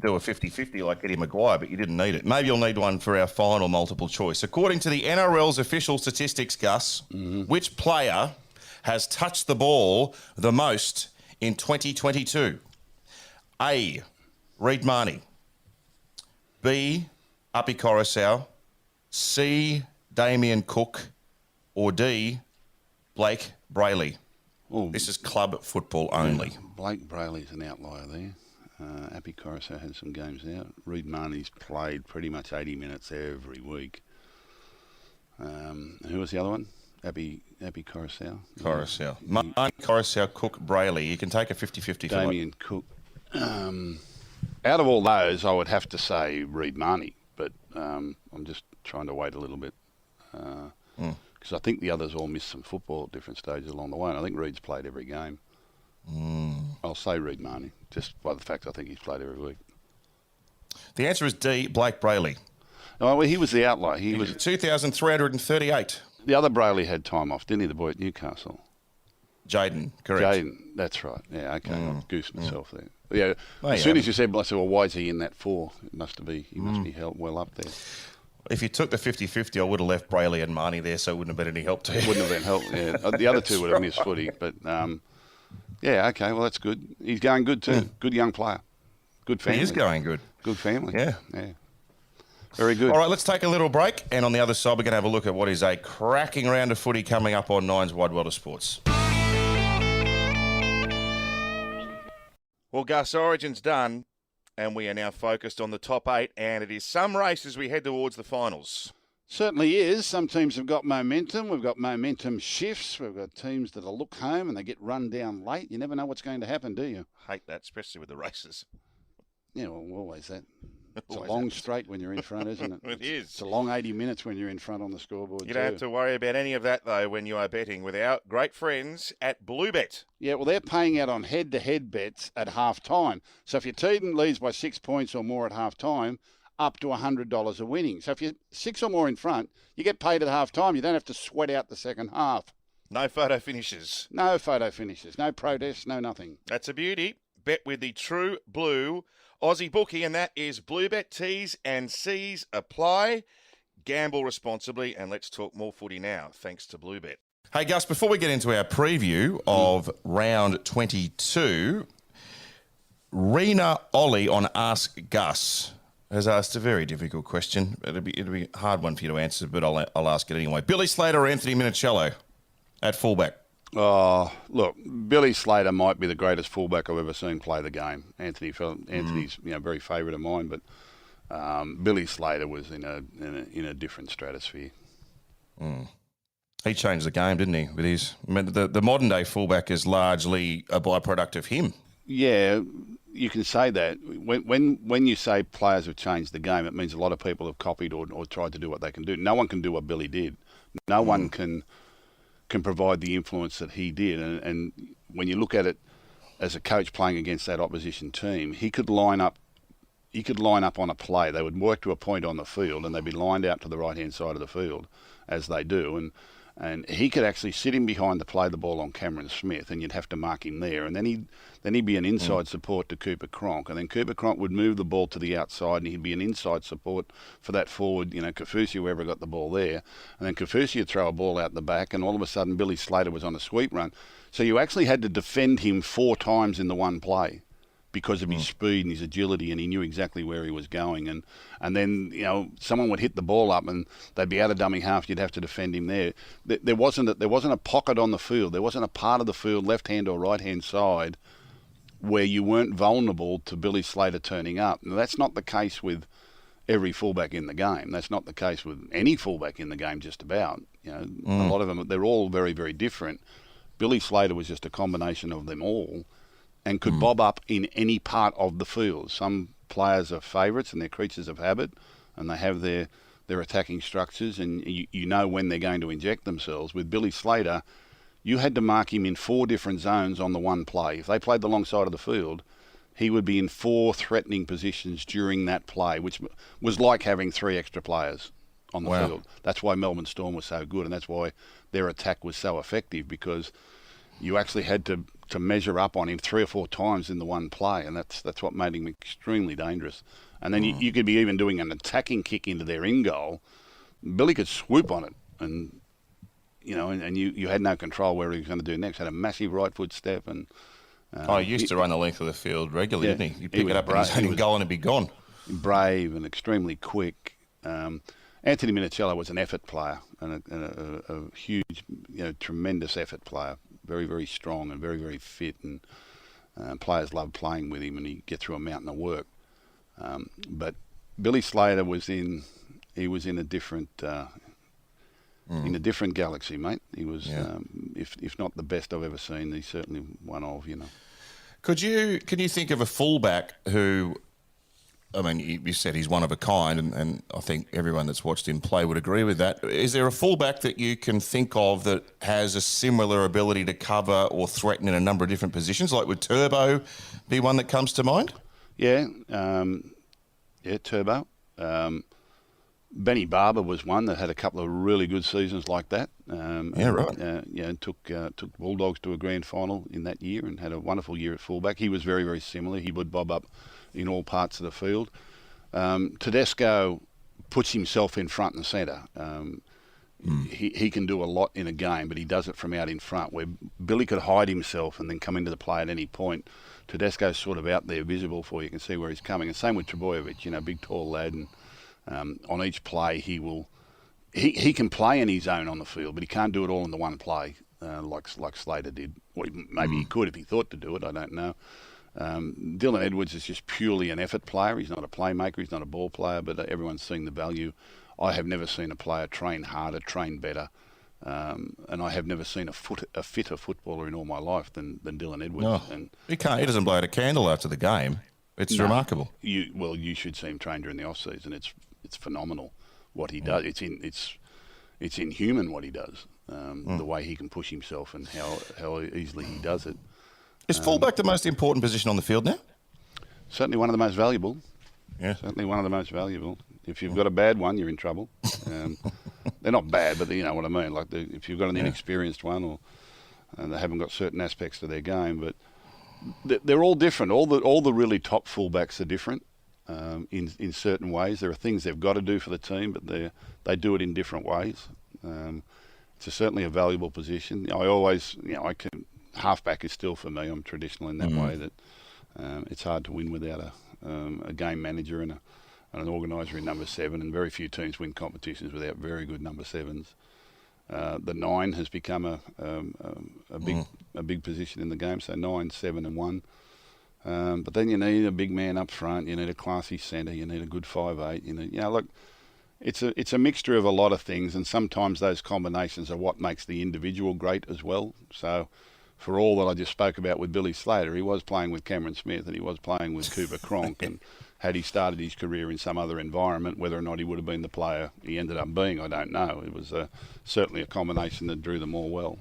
do a 50-50 like Eddie Maguire, but you didn't need it. Maybe you'll need one for our final multiple choice. According to the NRL's official statistics, Gus, which player has touched the ball the most in 2022? A, Reid Marnie. B, Api Coruscant. C, Damien Cook. Or D, Blake Brayley. Oh, this is club football only. Yeah, Blake Brayley's an outlier there. Api Coruscant had some games out. Reid Marnie's played pretty much 80 minutes every week. Who was the other one? Api Coruscant. Coruscant. Marnie, Coruscant, Cook, Brayley. You can take a 50-50 for Damien Cook. Out of all those, I would have to say Reid Marnie, but I'm just trying to wait a little bit. Because I think the others all missed some football at different stages along the way, and I think Reid's played every game. I'll say Reid Marnie, just by the fact I think he's played every week. The answer is D, Blake Brayley. Oh, well, he was the outlier. He was 2,338. the other Brayley had time off, didn't he? The boy at Newcastle. Jaden, correct. Jaden, that's right. Yeah, okay. I've goosed myself there. Yeah. Well, as soon as you said, I said, well, why is he in that 4? He must be held well up there. If you took the 50-50, I would have left Brayley and Marnie there, so it wouldn't have been any help to you. Wouldn't have been help. Yeah, the other two would have missed footy, but yeah, okay. Well, that's good. He's going good too. Good young player. Good family. He is going good. Good family. Yeah. Very good. All right, let's take a little break, and on the other side, we're going to have a look at what is a cracking round of footy coming up on Nine's Wide World of Sports. Well, Gus, Origin's done, and we are now focused on the top 8, and it is some race as we head towards the finals. Certainly is. Some teams have got momentum. We've got momentum shifts. We've got teams that'll look home and they get run down late. You never know what's going to happen, do you? Hate that, especially with the races. Yeah, well, always that. It's a long straight when you're in front, isn't it? It is. It's a long 80 minutes when you're in front on the scoreboard. You don't have to worry about any of that, though, when you are betting with our great friends at BlueBet. Yeah, well, they're paying out on head-to-head bets at half-time. So if your team leads by 6 points or more at half-time, up to $100 a winning. So if you're 6 or more in front, you get paid at half-time. You don't have to sweat out the second half. No photo finishes. No photo finishes. No protests. No nothing. That's a beauty. Bet with the True Blue Aussie bookie, and that is BlueBet. T's and C's apply. Gamble responsibly, and let's talk more footy now, thanks to BlueBet. Hey, Gus, before we get into our preview of round 22, Rena Ollie on Ask Gus has asked a very difficult question. It'll be a hard one for you to answer, but I'll ask it anyway. Billy Slater or Anthony Minicello at fullback? Oh, look, Billy Slater might be the greatest fullback I've ever seen play the game. Anthony's very favourite of mine, but Billy Slater was in a different stratosphere. He changed the game, didn't he? With his the modern day fullback is largely a byproduct of him. Yeah, you can say that. When you say players have changed the game, it means a lot of people have copied or tried to do what they can do. No one can do what Billy did. No one can provide the influence that he did. And when you look at it as a coach playing against that opposition team, he could line up on a play. They would work to a point on the field and they'd be lined out to the right-hand side of the field as they do. And he could actually sit in behind to play the ball on Cameron Smith, and you'd have to mark him there. And then he'd be an inside support to Cooper Cronk, and then Cooper Cronk would move the ball to the outside, and he'd be an inside support for that forward, Kaufusi, whoever got the ball there. And then Kaufusi would throw a ball out the back, and all of a sudden Billy Slater was on a sweep run. So you actually had to defend him 4 times in the one play, because of his speed and his agility, and he knew exactly where he was going. And then, someone would hit the ball up and they'd be out of dummy half. You'd have to defend him there. There wasn't a pocket on the field. There wasn't a part of the field, left-hand or right-hand side, where you weren't vulnerable to Billy Slater turning up. Now, that's not the case with every fullback in the game. That's not the case with any fullback in the game, just about. A lot of them, they're all very, very different. Billy Slater was just a combination of them all, and could bob up in any part of the field. Some players are favourites and they're creatures of habit, and they have their attacking structures, and you know when they're going to inject themselves. With Billy Slater, you had to mark him in 4 different zones on the one play. If they played the long side of the field, he would be in 4 threatening positions during that play, which was like having 3 extra players on the field. That's why Melbourne Storm was so good, and that's why their attack was so effective, because you actually had to measure up on him 3 or 4 times in the one play, and that's what made him extremely dangerous. And then you could be even doing an attacking kick into their in goal. Billy could swoop on it, and you had no control where he was going to do next. Had a massive right foot step, and he used to run the length of the field regularly, didn't he? He'd pick it up in his own goal and it'd be gone. Brave and extremely quick. Anthony Minicello was an effort player and a huge, tremendous effort player. Very, very strong and very, very fit, and players loved playing with him, and he'd get through a mountain of work. But Billy Slater was in a different galaxy, mate. He was, if not the best I've ever seen, he's certainly one of. Can you think of a fullback who? I mean, you said he's one of a kind, and I think everyone that's watched him play would agree with that. Is there a fullback that you can think of that has a similar ability to cover or threaten in a number of different positions? Like, would Turbo be one that comes to mind? Yeah. Yeah, Turbo. Benny Barber was one that had a couple of really good seasons like that. Right. And took Bulldogs to a grand final in that year and had a wonderful year at fullback. He was very, very similar. He would bob up in all parts of the field. Tedesco puts himself in front and centre. He can do a lot in a game, but he does it from out in front, where Billy could hide himself and then come into the play at any point. Tedesco's sort of out there, visible for you. You can see where he's coming. And same with Trbojevic, big, tall lad. And on each play, he can play in his own on the field, but he can't do it all in the one play like Slater did. Well, maybe he could if he thought to do it. I don't know. Dylan Edwards is just purely an effort player. He's not a playmaker. He's not a ball player, but everyone's seeing the value. I have never seen a player train harder, train better, and I have never seen a fitter footballer in all my life than Dylan Edwards. No, and he doesn't blow out a candle after the game. It's remarkable. You should see him train during the off season. It's phenomenal what he does. It's inhuman what he does. The way he can push himself and how easily he does it. Is fullback the most important position on the field now? Certainly one of the most valuable. Yeah. Certainly one of the most valuable. If you've got a bad one, you're in trouble. They're not bad, but you know what I mean. Like if you've got an inexperienced one, or they haven't got certain aspects to their game, but they're all different. All the really top fullbacks are different in certain ways. There are things they've got to do for the team, but they do it in different ways. It's certainly a valuable position. Halfback is still for me. I'm traditional in that way that it's hard to win without a game manager and an organiser in number 7, and very few teams win competitions without very good number 7s. The 9 has become a big position in the game, so 9, 7 and 1. But then you need a big man up front, you need a classy centre, you need a good 5'8", look, it's a mixture of a lot of things, and sometimes those combinations are what makes the individual great as well. So for all that I just spoke about with Billy Slater, he was playing with Cameron Smith and he was playing with Cooper Cronk, and had he started his career in some other environment, whether or not he would have been the player he ended up being, I don't know. It was certainly a combination that drew them all well.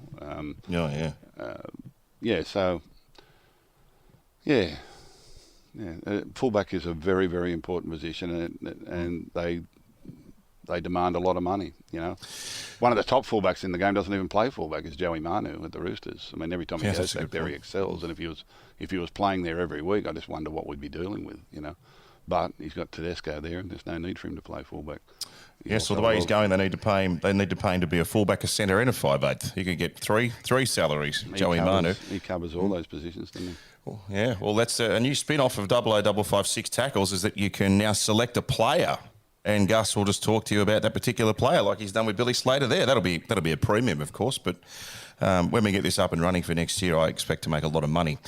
Fullback is a very, very important position, and they demand a lot of money. One of the top fullbacks in the game doesn't even play fullback. Is Joey Manu at the Roosters. I mean, every time he goes back there, he excels. And if he was playing there every week, I just wonder what we'd be dealing with. But he's got Tedesco there, and there's no need for him to play fullback. Yes, well, the way he's going, they need to pay him. They need to pay him to be a fullback, a centre, and a 5'8". You could get three salaries. Manu. He covers all those positions, doesn't he? Well, that's a new spin-off of 00556 tackles, is that you can now select a player, and Guss will just talk to you about that particular player, like he's done with Billy Slater there. That'll be a premium, of course, but when we get this up and running for next year, I expect to make a lot of money.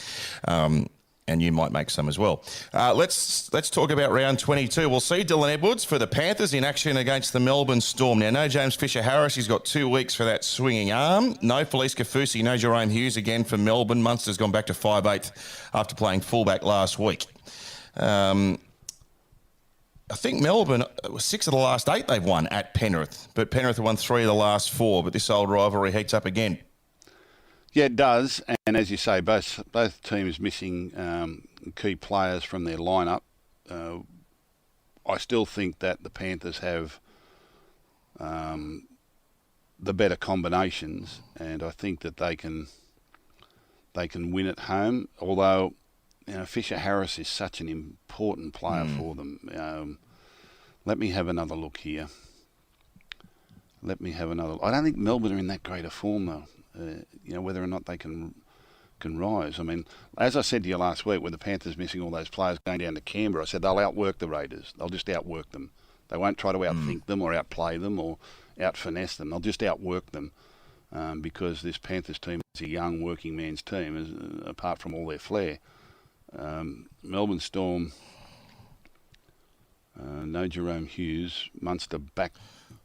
And you might make some as well. Let's talk about round 22. We'll see Dylan Edwards for the Panthers in action against the Melbourne Storm. Now, no James Fisher-Harris. He's got 2 weeks for that swinging arm. No Felice Kafusi. No Jerome Hughes again for Melbourne. Munster's gone back to 5'8" after playing fullback last week. I think Melbourne, 6 of the last 8 they've won at Penrith, but Penrith have won 3 of the last 4, but this old rivalry heats up again. Yeah, it does, and as you say, both teams missing key players from their lineup. I still think that the Panthers have the better combinations, and I think that they can win at home. Although, Fisher-Harris is such an important player for them. Let me have another look here. I don't think Melbourne are in that great a form though. Whether or not they can rise. I mean, as I said to you last week, with the Panthers missing all those players going down to Canberra, I said they'll outwork the Raiders. They'll just outwork them. They won't try to outthink them or outplay them or out-finesse them. They'll just outwork them because this Panthers team is a young working man's team, apart from all their flair. Melbourne Storm, no Jerome Hughes. Munster back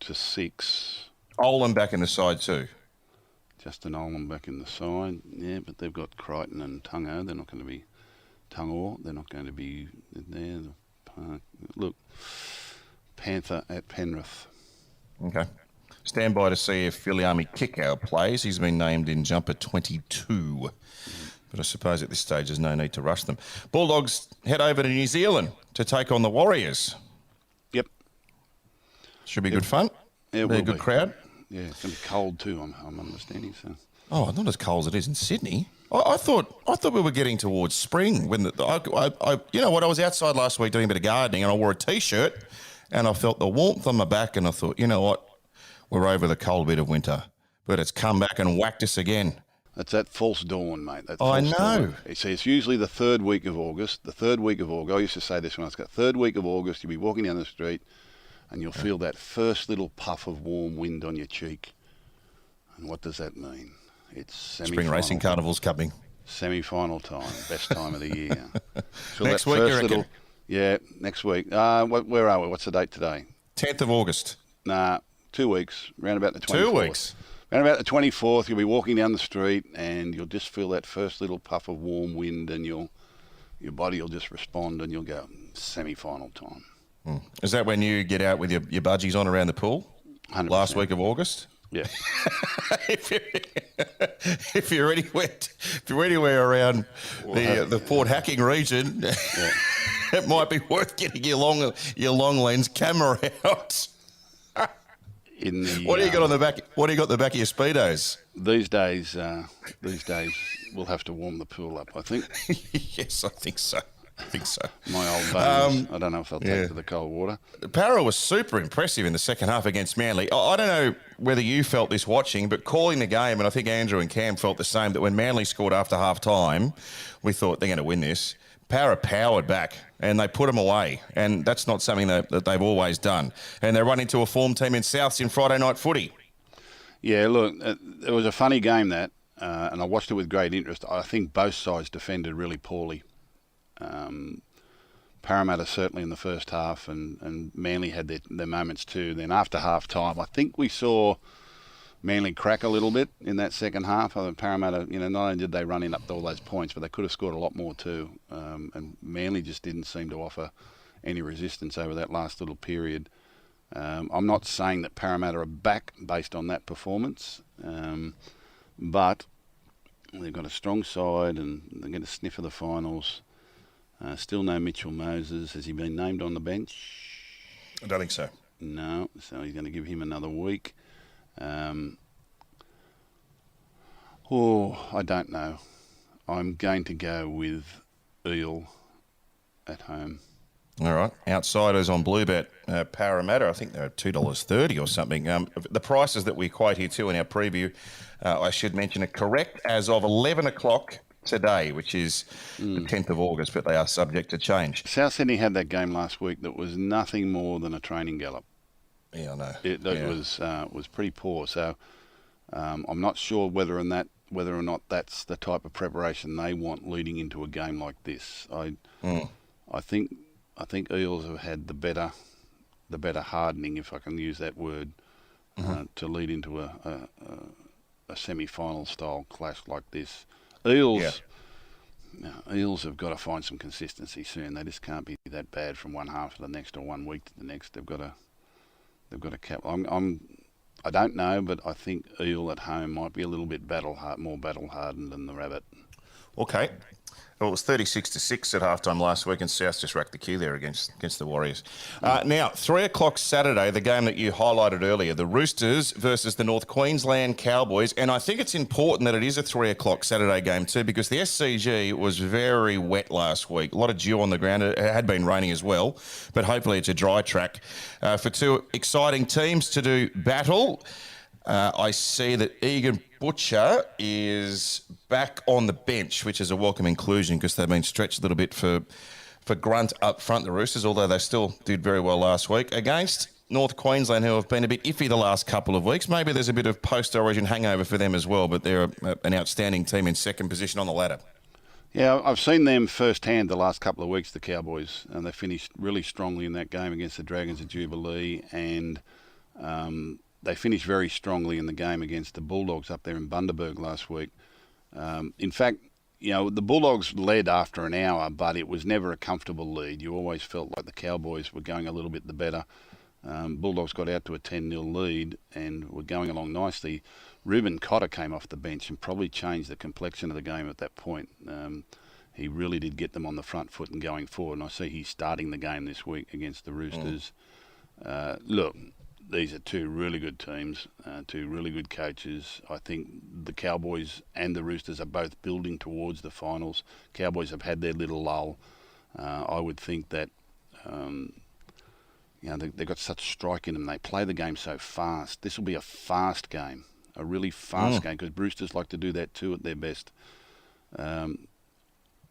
to 6. Olin back in the side too. Justin Olam back in the side, yeah, but they've got Crichton and Tungo. They're not going to be Tungor. They're not going to be there. Look, Panther at Penrith. Okay. Stand by to see if Filiami Kikau plays. He's been named in jumper 22. But I suppose at this stage there's no need to rush them. Bulldogs head over to New Zealand to take on the Warriors. Yep. Should be good fun. Yeah, it be a will good be. crowd. Yeah, it's going to be cold too, I'm understanding. So. Oh, not as cold as it is in Sydney. I thought we were getting towards spring when you know what? I was outside last week doing a bit of gardening and I wore a t-shirt and I felt the warmth on my back and I thought, you know what? We're over the cold bit of winter, but it's come back and whacked us again. That's that false dawn, mate. That I false know. Dawn. See, it's usually the third week of August. The third week of August. I used to say this when I was got third week of August. You'll be walking down the street, and you'll feel that first little puff of warm wind on your cheek. And what does that mean? It's Spring racing carnival's coming. Semi-final time, best time of the year. Next week, you reckon? Yeah, next week. Where are we? What's the date today? 10th of August. Nah, 2 weeks. Round about the 24th. 2 weeks. Around about the 24th, you'll be walking down the street and you'll just feel that first little puff of warm wind and your body will just respond and you'll go, semi-final time. Is that when you get out with your budgies on around the pool? 100%. Last week of August? Yeah. if you're anywhere around the Port Hacking region, it might be worth getting your long lens camera out. What do you got on the back? What do you got on the back of your speedos? These days, we'll have to warm the pool up, I think. Yes, I think so. My old bones. I don't know if they'll take to the cold water. Parra was super impressive in the second half against Manly. I don't know whether you felt this watching, but calling the game, and I think Andrew and Cam felt the same, that when Manly scored after half time, we thought they're going to win this. Parra powered back and they put them away, and that's not something that they've always done. And they run into a form team in Souths in Friday night footy. Yeah, look, it was a funny game that, and I watched it with great interest. I think both sides defended really poorly. Parramatta certainly in the first half, and Manly had their moments too. Then after half time, I think we saw Manly crack a little bit in that second half. I think Parramatta, not only did they run in up to all those points, but they could have scored a lot more too. And Manly just didn't seem to offer any resistance over that last little period. I'm not saying that Parramatta are back based on that performance, but they've got a strong side and they're going to sniff of the finals. Still no Mitchell Moses. Has he been named on the bench? I don't think so. No, so he's going to give him another week. I don't know. I'm going to go with Eel at home. All right. Outsiders on BlueBet, Parramatta, I think they're $2.30 or something. The prices that we quote here too in our preview, I should mention, are correct as of 11 o'clock today, which is the 10th of August, but they are subject to change. South Sydney had that game last week that was nothing more than a training gallop. Yeah, I know. It was pretty poor. So I'm not sure whether or not that's the type of preparation they want leading into a game like this. I think Eels have had the better hardening, if I can use that word, to lead into a semi-final style clash like this. Eels have got to find some consistency soon. They just can't be that bad from one half to the next or 1 week to the next. They've got to cap. I don't know, but I think Eel at home might be a little bit more battle hardened than the Rabbit. Okay. Well, it was 36-6 at halftime last week, and South just racked the queue there against the Warriors. Now, 3 o'clock Saturday, the game that you highlighted earlier, the Roosters versus the North Queensland Cowboys. And I think it's important that it is a 3 o'clock Saturday game too, because the SCG was very wet last week. A lot of dew on the ground. It had been raining as well, but hopefully it's a dry track for two exciting teams to do battle. I see that Egan Butcher is back on the bench, which is a welcome inclusion because they've been stretched a little bit for grunt up front, the Roosters, although they still did very well last week. Against North Queensland, who have been a bit iffy the last couple of weeks. Maybe there's a bit of post-origin hangover for them as well, but they're an outstanding team in second position on the ladder. Yeah, I've seen them firsthand the last couple of weeks, the Cowboys, and they finished really strongly in that game against the Dragons of Jubilee, and they finished very strongly in the game against the Bulldogs up there in Bundaberg last week. In fact, the Bulldogs led after an hour, but it was never a comfortable lead. You always felt like the Cowboys were going a little bit the better. Bulldogs got out to a 10-0 lead and were going along nicely. Ruben Cotter came off the bench and probably changed the complexion of the game at that point. He really did get them on the front foot and going forward. And I see he's starting the game this week against the Roosters. Look, these are two really good teams, two really good coaches. I think the Cowboys and the Roosters are both building towards the finals. Cowboys have had their little lull. I would think that they've got such strike in them. They play the game so fast. This will be a fast game, a really fast game, because Roosters like to do that too at their best.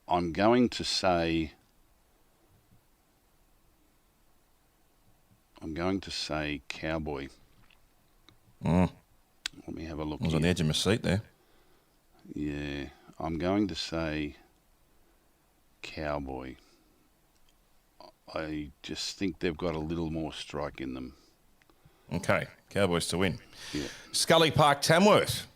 I'm going to say Cowboy. Let me have a look. I was here. on the edge of my seat there. Yeah, I'm going to say Cowboy. I just think they've got a little more strike in them. Okay, Cowboys to win. Yeah. Scully Park, Tamworth.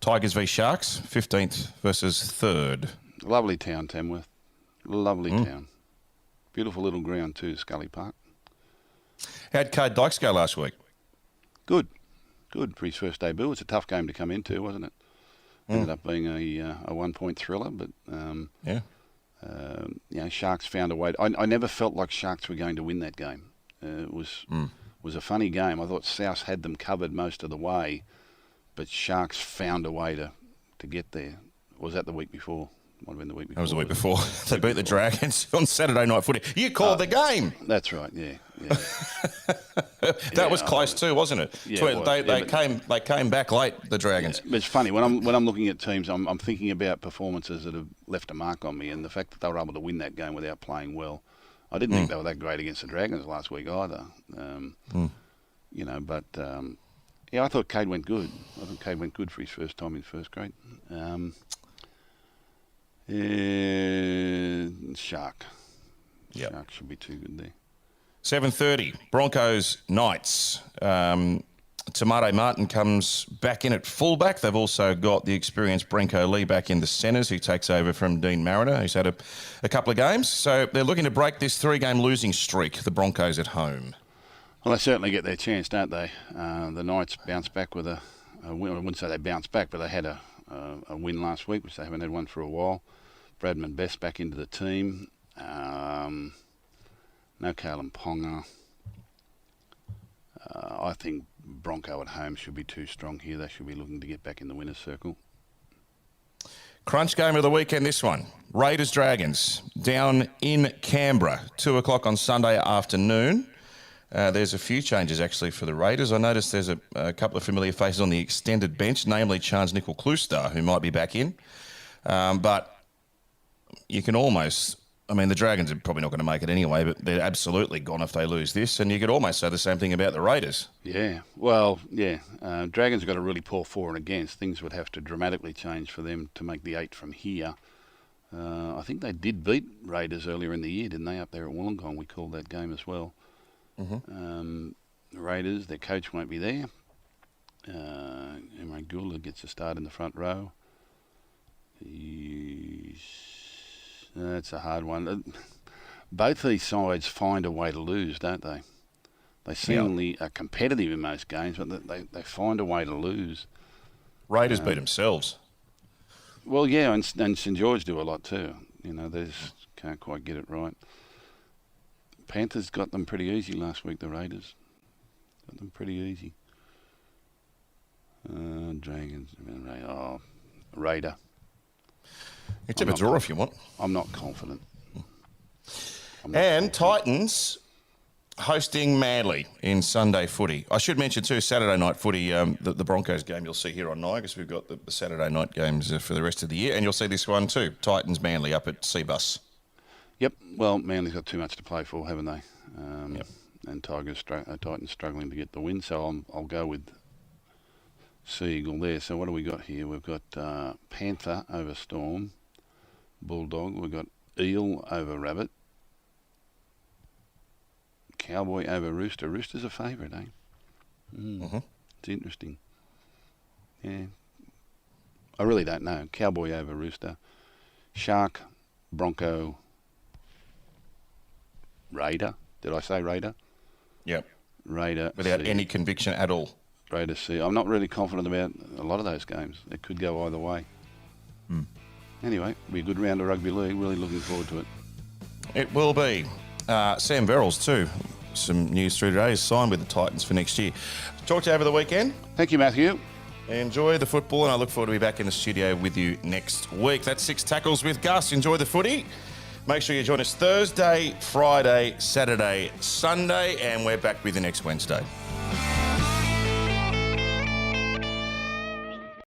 Tigers v Sharks, 15th versus 3rd. Lovely town, Tamworth. Lovely town. Beautiful little ground too, Scully Park. How'd Cade Dykes go last week? Good for his first debut. It's a tough game to come into, wasn't it? Ended up being a 1-point thriller, but Sharks found a way. I never felt like Sharks were going to win that game. It was a funny game. I thought South had them covered most of the way, but Sharks found a way to get there. Or was that the week before? Might have been the week before. That was the week before. They beat the Dragons on Saturday night footy. You called the game. That's right, yeah. That was close too, wasn't it? Yeah, it was. They came back late, the Dragons. Yeah. But it's funny, when I'm looking at teams, I'm thinking about performances that have left a mark on me, and the fact that they were able to win that game without playing well. I didn't think they were that great against the Dragons last week either. I thought Cade went good. I thought Cade went good for his first time in first grade. Shark. Yep. Shark should be too good there. 7:30, Broncos Knights. Tamare Martin comes back in at fullback. They've also got the experienced Brenko Lee back in the centres, who takes over from Dean Mariner, who's had a couple of games. So they're looking to break this 3-game losing streak, the Broncos at home. Well, they certainly get their chance, don't they? The Knights bounce back with a win. I wouldn't say they bounced back, but they had a win last week, which they haven't had one for a while. Bradman Best back into the team. No Kalen Ponga. I think Bronco at home should be too strong here. They should be looking to get back in the winner's circle. Crunch game of the weekend, this one. Raiders Dragons down in Canberra, 2 o'clock on Sunday afternoon. There's a few changes actually for the Raiders. I noticed there's a couple of familiar faces on the extended bench, namely Chance Nickel-Clustar, who might be back in. But you can almost... the Dragons are probably not going to make it anyway, but they're absolutely gone if they lose this. And you could almost say the same thing about the Raiders. Yeah, well, yeah. Dragons have got a really poor for and against. Things would have to dramatically change for them to make the 8 from here. I think they did beat Raiders earlier in the year, didn't they, up there at Wollongong? We called that game as well. The Raiders, their coach won't be there. Emre Gula gets a start in the front row. That's a hard one. Both these sides find a way to lose, don't they? They seemingly are competitive in most games, but they find a way to lose. Raiders beat themselves. Well, yeah, and St George do a lot too. They just can't quite get it right. Panthers got them pretty easy last week, the Raiders. Got them pretty easy. Dragons. Raider. You can tip a draw if you want. I'm not confident. Titans hosting Manly in Sunday footy. I should mention too, Saturday night footy, the Broncos game you'll see here on Nine, because we've got the Saturday night games for the rest of the year. And you'll see this one too, Titans-Manly up at Seabus. Yep. Well, Manly's got too much to play for, haven't they? And Titans struggling to get the win. So I'll go with Seagull there. So what do we got here? We've got Panther over Storm, Bulldog. We've got Eel over Rabbit, Cowboy over Rooster. Rooster's a favourite, eh? It's interesting. Yeah. I really don't know. Cowboy over Rooster. Shark, Bronco, Raider. Did I say Raider? Yep. Raider. Without any conviction at all. Great to see. I'm not really confident about a lot of those games. It could go either way. Anyway, it'll be a good round of rugby league. Really looking forward to it. It will be. Sam Verrills too. Some news through today. He's signed with the Titans for next year. Talk to you over the weekend. Thank you, Matthew. Enjoy the football, and I look forward to be back in the studio with you next week. That's 6 Tackles with Guss. Enjoy the footy. Make sure you join us Thursday, Friday, Saturday, Sunday, and we're back with you next Wednesday.